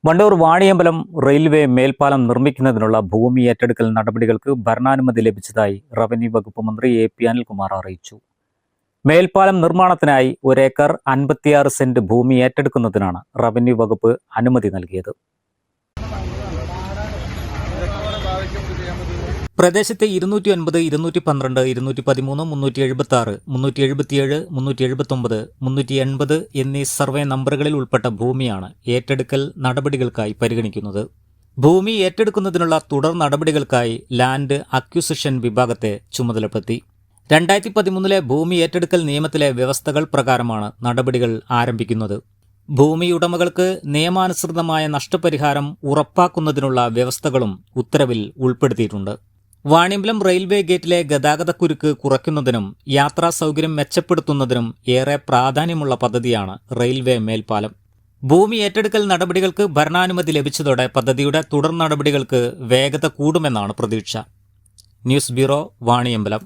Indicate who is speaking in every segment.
Speaker 1: Wandoor Vaniyambalam railway മേൽപ്പാലം നിർമ്മിക്കുന്നതിനുള്ള ഭൂമി ഏറ്റെടുക്കൽ നടപടികൾക്ക് ഭരണാനുമതി ലഭിച്ചതായി റവന്യൂ വകുപ്പ് മന്ത്രി എ.പി. അനിൽകുമാർ അറിയിച്ചു. മേൽപ്പാലം നിർമ്മാണത്തിനായി 1 ഏക്കർ 56 സെന്റ് ഭൂമി ഏറ്റെടുക്കുന്നതിനാണ് റവന്യൂ വകുപ്പ് അനുമതി നൽകിയത്. പ്രദേശത്തെ 209, 212, 213, 376, 377, 379, 380 എന്നീ സർവേ നമ്പറുകളിൽ ഉൾപ്പെട്ട ഭൂമിയാണ് ഏറ്റെടുക്കൽ നടപടികൾക്കായി പരിഗണിക്കുന്നത്. ഭൂമി ഏറ്റെടുക്കുന്നതിനുള്ള തുടർ നടപടികൾക്കായി ലാൻഡ് അക്വിസിഷൻ വിഭാഗത്തെ ചുമതലപ്പെടുത്തി. 2013 ഭൂമി ഏറ്റെടുക്കൽ നിയമത്തിലെ വ്യവസ്ഥകൾ പ്രകാരമാണ് നടപടികൾ ആരംഭിക്കുന്നത്. ഭൂമി ഉടമകൾക്ക് നിയമാനുസൃതമായ നഷ്ടപരിഹാരം ഉറപ്പാക്കുന്നതിനുള്ള വ്യവസ്ഥകളും ഉത്തരവിൽ ഉൾപ്പെടുത്തിയിട്ടുണ്ട്. വാണിയമ്പലം റെയിൽവേ ഗേറ്റിലെ ഗതാഗതക്കുരുക്ക് കുറയ്ക്കുന്നതിനും യാത്രാ സൗകര്യം മെച്ചപ്പെടുത്തുന്നതിനും ഏറെ പ്രാധാന്യമുള്ള പദ്ധതിയാണ് റെയിൽവേ മേൽപ്പാലം. ഭൂമി ഏറ്റെടുക്കൽ നടപടികൾക്ക് ഭരണാനുമതി ലഭിച്ചതോടെ പദ്ധതിയുടെ തുടർ നടപടികൾക്ക് വേഗത കൂടുമെന്നാണ് പ്രതീക്ഷ. News bureau, Vaniyambalam.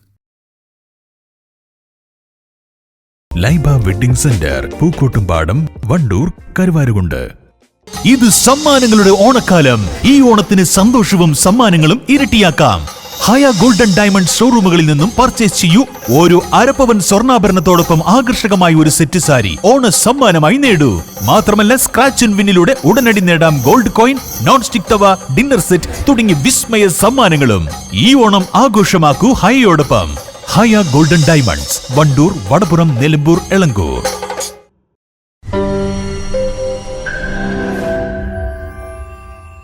Speaker 2: Laiba wedding centre, Pookkottumpadam, Wandoor, Karuvarakundu. ഇത് സമ്മാനങ്ങളുടെ ഓണക്കാലം. ഈ ഓണത്തിന് സന്തോഷവും സമ്മാനങ്ങളും ഇരട്ടിയാക്കാം. ഹയ ഗോൾഡൻ ഡയമണ്ട് ഷോറൂമുകളിൽ നിന്നും പർച്ചേസ് ചെയ്യൂ. ഓരോ അരപ്പവൻ സ്വർണ്ണാഭരണത്തോടൊപ്പം ആകർഷകമായ ഒരു സെറ്റ് സാരി ഓണ സമ്മാനമായി നേടൂ. മാത്രമല്ല, സ്ക്രാച്ച് ആൻഡ് വിന്നിലൂടെ ഉടനടി നേടാം ഗോൾഡ് കോയിൻ, നോൺ സ്റ്റിക് തവ, ഡിന്നർ സെറ്റ് തുടങ്ങിയ വിസ്മയ സമ്മാനങ്ങളും. ഈ ഓണം ആഘോഷമാക്കൂ ഹയയോടൊപ്പം. ഹയ ഗോൾഡൻ ഡയമണ്ട്സ്, വണ്ടൂർ, വടപുറം, നിലമ്പൂർ, എളങ്കൂർ.